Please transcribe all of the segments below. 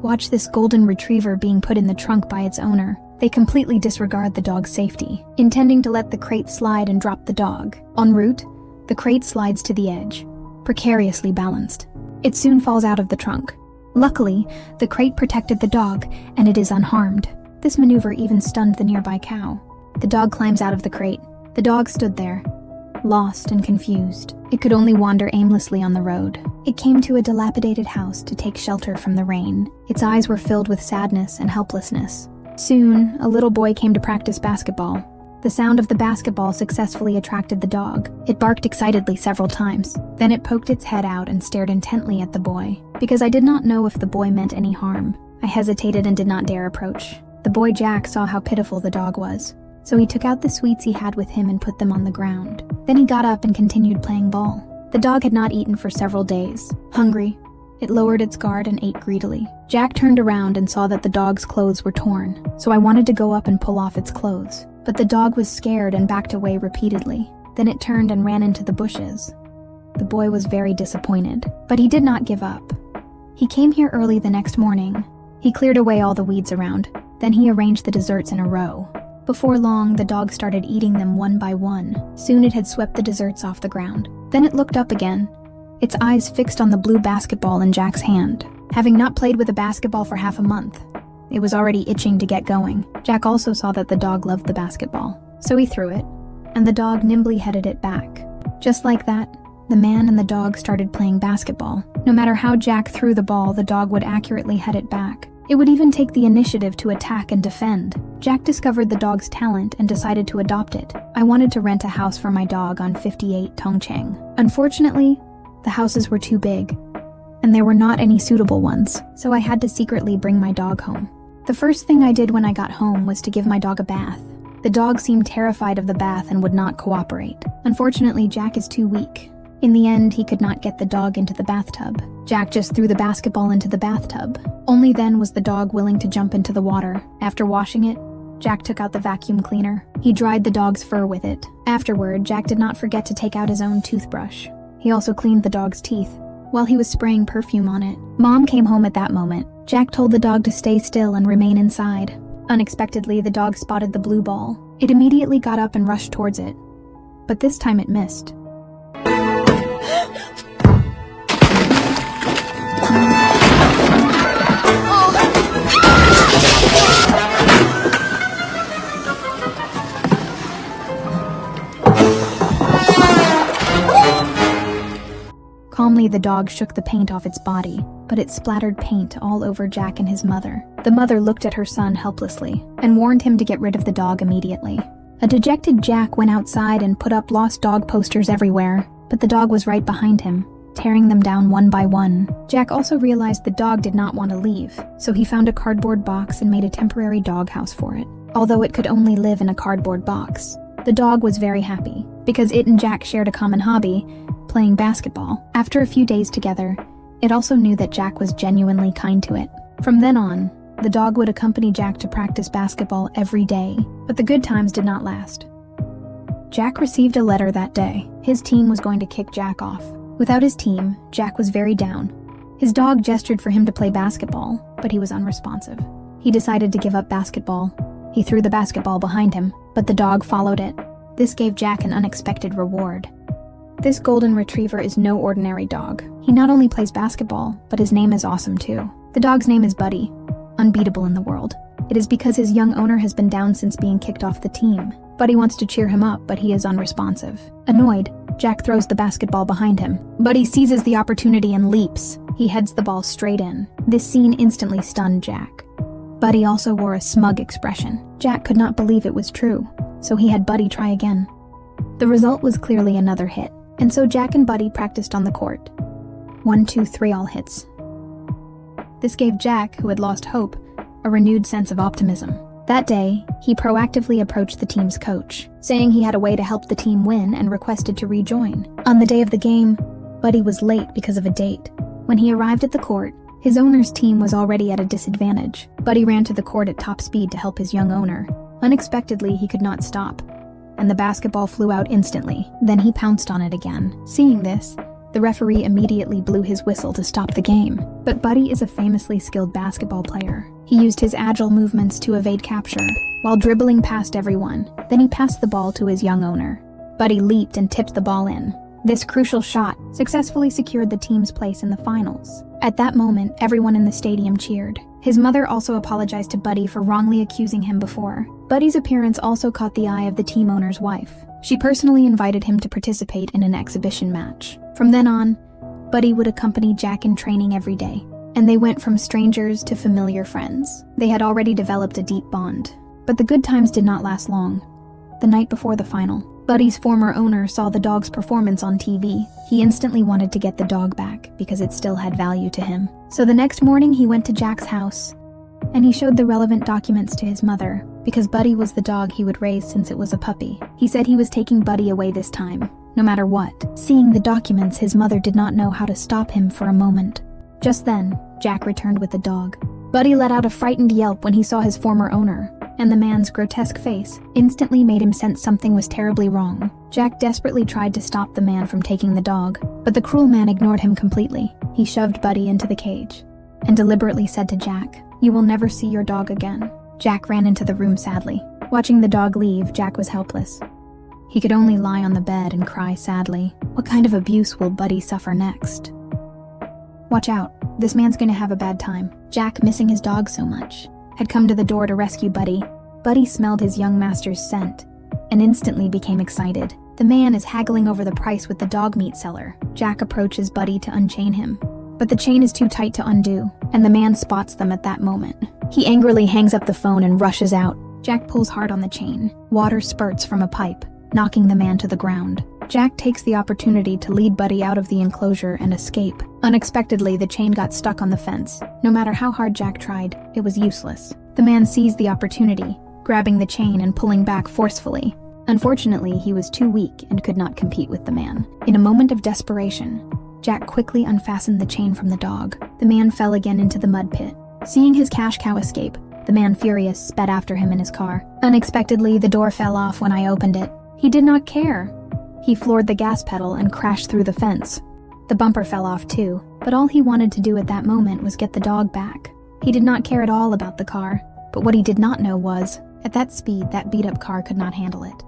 Watch this golden retriever being put in the trunk by its owner. They completely disregard the dog's safety, intending to let the crate slide and drop the dog. En route, the crate slides to the edge, precariously balanced. It soon falls out of the trunk. Luckily, the crate protected the dog, and it is unharmed. This maneuver even stunned the nearby cow. The dog climbs out of the crate. The dog stood there, lost and confused. It could only wander aimlessly on the road. It came to a dilapidated house to take shelter from the rain. Its eyes were filled with sadness and helplessness. Soon, a little boy came to practice basketball. The sound of the basketball successfully attracted the dog. It barked excitedly several times. Then it poked its head out and stared intently at the boy. Because I did not know if the boy meant any harm, I hesitated and did not dare approach. The boy Jack saw how pitiful the dog was, so he took out the sweets he had with him and put them on the ground. Then he got up and continued playing ball. The dog had not eaten for several days. Hungry, it lowered its guard and ate greedily. Jack turned around and saw that the dog's clothes were torn, so I wanted to go up and pull off its clothes. But the dog was scared and backed away repeatedly. Then it turned and ran into the bushes. The boy was very disappointed, but he did not give up. He came here early the next morning. He cleared away all the weeds around. Then he arranged the desserts in a row. Before long, the dog started eating them one by one. Soon it had swept the desserts off the ground. Then it looked up again, its eyes fixed on the blue basketball in Jack's hand. Having not played with a basketball for half a month, it was already itching to get going. Jack also saw that the dog loved the basketball, so he threw it, and the dog nimbly headed it back. Just like that, the man and the dog started playing basketball. No matter how Jack threw the ball, the dog would accurately head it back. It would even take the initiative to attack and defend. Jack discovered the dog's talent and decided to adopt it. I wanted to rent a house for my dog on 58 Tongcheng. Unfortunately, the houses were too big, and there were not any suitable ones, so I had to secretly bring my dog home. The first thing I did when I got home was to give my dog a bath. The dog seemed terrified of the bath and would not cooperate. Unfortunately, Jack is too weak. In the end, he could not get the dog into the bathtub. Jack just threw the basketball into the bathtub. Only then was the dog willing to jump into the water. After washing it, Jack took out the vacuum cleaner. He dried the dog's fur with it. Afterward, Jack did not forget to take out his own toothbrush. He also cleaned the dog's teeth while he was spraying perfume on it. Mom came home at that moment. Jack told the dog to stay still and remain inside. Unexpectedly, the dog spotted the blue ball. It immediately got up and rushed towards it, but this time it missed. Calmly, the dog shook the paint off its body, but it splattered paint all over Jack and his mother. The mother looked at her son helplessly and warned him to get rid of the dog immediately. A dejected Jack went outside and put up lost dog posters everywhere, but the dog was right behind him, tearing them down one by one. Jack also realized the dog did not want to leave, so he found a cardboard box and made a temporary doghouse for it. Although it could only live in a cardboard box, the dog was very happy, because it and Jack shared a common hobby, playing basketball. After a few days together, it also knew that Jack was genuinely kind to it. From then on, the dog would accompany Jack to practice basketball every day, but the good times did not last. Jack received a letter that day. His team was going to kick Jack off. Without his team, Jack was very down. His dog gestured for him to play basketball, but he was unresponsive. He decided to give up basketball. He threw the basketball behind him, but the dog followed it. This gave Jack an unexpected reward. This golden retriever is no ordinary dog. He not only plays basketball, but his name is awesome too. The dog's name is Buddy, unbeatable in the world. It is because his young owner has been down since being kicked off the team. Buddy wants to cheer him up, but he is unresponsive. Annoyed, Jack throws the basketball behind him. Buddy seizes the opportunity and leaps. He heads the ball straight in. This scene instantly stunned Jack. Buddy also wore a smug expression. Jack could not believe it was true, so he had Buddy try again. The result was clearly another hit, and so Jack and Buddy practiced on the court. 1, 2, 3 all hits. This gave Jack, who had lost hope, a renewed sense of optimism. That day, he proactively approached the team's coach, saying he had a way to help the team win and requested to rejoin. On the day of the game, Buddy was late because of a date. When he arrived at the court, his owner's team was already at a disadvantage. Buddy ran to the court at top speed to help his young owner. Unexpectedly, he could not stop, and the basketball flew out instantly. Then he pounced on it again. Seeing this, The referee immediately blew his whistle to stop the game. But Buddy is a famously skilled basketball player. He used his agile movements to evade capture, while dribbling past everyone. Then he passed the ball to his young owner. Buddy leaped and tipped the ball in. This crucial shot successfully secured the team's place in the finals. At that moment, everyone in the stadium cheered. His mother also apologized to Buddy for wrongly accusing him before. Buddy's appearance also caught the eye of the team owner's wife. She personally invited him to participate in an exhibition match. From then on, Buddy would accompany Jack in training every day, and they went from strangers to familiar friends. They had already developed a deep bond. But the good times did not last long. The night before the final, Buddy's former owner saw the dog's performance on TV. He instantly wanted to get the dog back because it still had value to him. So the next morning he went to Jack's house and he showed the relevant documents to his mother because Buddy was the dog he would raise since it was a puppy. He said he was taking Buddy away this time, no matter what. Seeing the documents, his mother did not know how to stop him for a moment. Just then, Jack returned with the dog. Buddy let out a frightened yelp when he saw his former owner, and the man's grotesque face instantly made him sense something was terribly wrong. Jack desperately tried to stop the man from taking the dog, but the cruel man ignored him completely. He shoved Buddy into the cage and deliberately said to Jack, "You will never see your dog again." Jack ran into the room sadly. Watching the dog leave, Jack was helpless. He could only lie on the bed and cry sadly. What kind of abuse will Buddy suffer next? Watch out, this man's gonna have a bad time. Jack, missing his dog so much, had come to the door to rescue Buddy. Buddy smelled his young master's scent and instantly became excited. The man is haggling over the price with the dog meat seller. Jack approaches Buddy to unchain him, but the chain is too tight to undo, and the man spots them at that moment. He angrily hangs up the phone and rushes out. Jack pulls hard on the chain. Water spurts from a pipe, knocking the man to the ground. Jack takes the opportunity to lead Buddy out of the enclosure and escape. Unexpectedly, the chain got stuck on the fence. No matter how hard Jack tried, it was useless. The man seized the opportunity, grabbing the chain and pulling back forcefully. Unfortunately, he was too weak and could not compete with the man. In a moment of desperation, Jack quickly unfastened the chain from the dog. The man fell again into the mud pit. Seeing his cash cow escape, the man, furious, sped after him in his car. Unexpectedly, the door fell off when I opened it. He did not care. He floored the gas pedal and crashed through the fence. The bumper fell off too, but all he wanted to do at that moment was get the dog back. He did not care at all about the car, but what he did not know was, at that speed, that beat-up car could not handle it.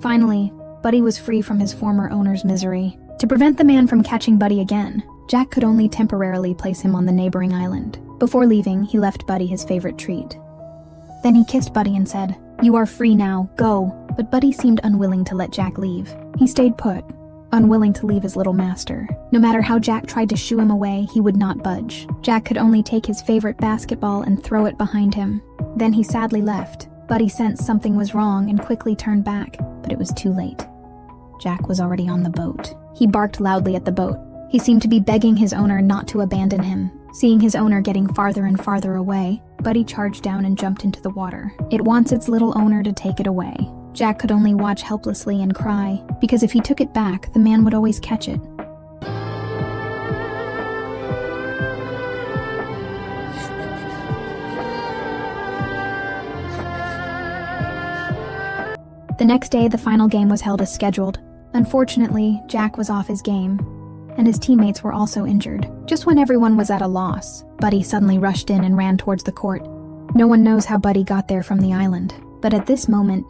Finally, Buddy was free from his former owner's misery. To prevent the man from catching Buddy again, Jack could only temporarily place him on the neighboring island. Before leaving, he left Buddy his favorite treat. Then he kissed Buddy and said, "You are free now, go." But Buddy seemed unwilling to let Jack leave. He stayed put, unwilling to leave his little master. No matter how Jack tried to shoo him away, he would not budge. Jack could only take his favorite basketball and throw it behind him. Then he sadly left. Buddy sensed something was wrong and quickly turned back, but it was too late. Jack was already on the boat. He barked loudly at the boat. He seemed to be begging his owner not to abandon him. Seeing his owner getting farther and farther away, Buddy charged down and jumped into the water. It wants its little owner to take it away. Jack could only watch helplessly and cry, because if he took it back, the man would always catch it. The next day, the final game was held as scheduled. Unfortunately, Jack was off his game, and his teammates were also injured. Just when everyone was at a loss, Buddy suddenly rushed in and ran towards the court. No one knows how Buddy got there from the island, but at this moment,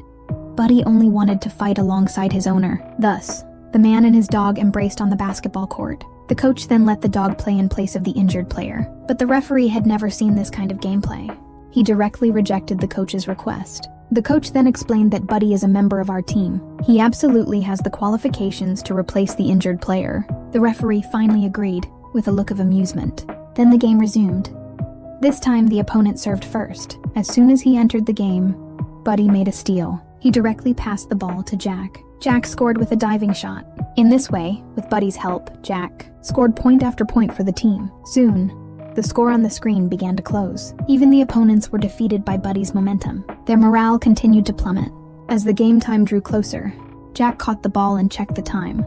Buddy only wanted to fight alongside his owner. Thus, the man and his dog embraced on the basketball court. The coach then let the dog play in place of the injured player, but the referee had never seen this kind of gameplay. He directly rejected the coach's request. The coach then explained that Buddy is a member of our team. He absolutely has the qualifications to replace the injured player. The referee finally agreed, with a look of amusement. Then the game resumed. This time the opponent served first. As soon as he entered the game, Buddy made a steal. He directly passed the ball to Jack. Jack scored with a diving shot. In this way, with Buddy's help, Jack scored point after point for the team. Soon, the score on the screen began to close. Even the opponents were defeated by Buddy's momentum. Their morale continued to plummet. As the game time drew closer, Jack caught the ball and checked the time.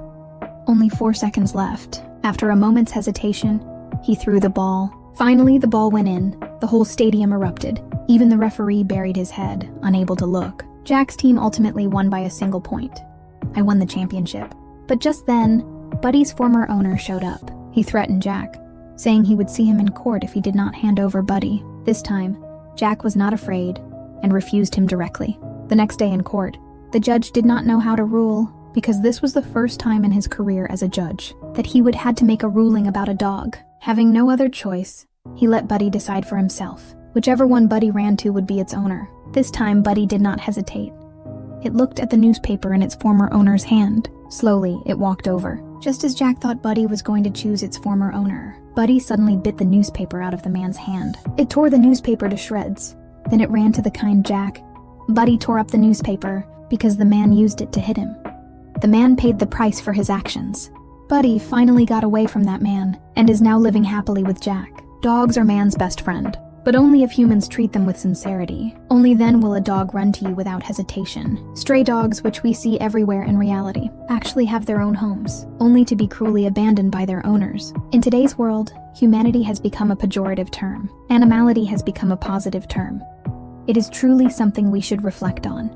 Only 4 seconds left. After a moment's hesitation, he threw the ball. Finally, the ball went in. The whole stadium erupted. Even the referee buried his head, unable to look. Jack's team ultimately won by a single point. I won the championship. But just then, Buddy's former owner showed up. He threatened Jack, saying he would see him in court if he did not hand over Buddy. This time, Jack was not afraid and refused him directly. The next day in court, the judge did not know how to rule because this was the first time in his career as a judge that he would had to make a ruling about a dog. Having no other choice, he let Buddy decide for himself. Whichever one Buddy ran to would be its owner. This time, Buddy did not hesitate. It looked at the newspaper in its former owner's hand. Slowly, it walked over. Just as Jack thought Buddy was going to choose its former owner, Buddy suddenly bit the newspaper out of the man's hand. It tore the newspaper to shreds. Then it ran to the kind Jack. Buddy tore up the newspaper because the man used it to hit him. The man paid the price for his actions. Buddy finally got away from that man and is now living happily with Jack. Dogs are man's best friend, but only if humans treat them with sincerity. Only then will a dog run to you without hesitation. Stray dogs, which we see everywhere in reality, actually have their own homes, only to be cruelly abandoned by their owners. In today's world, humanity has become a pejorative term. Animality has become a positive term. It is truly something we should reflect on.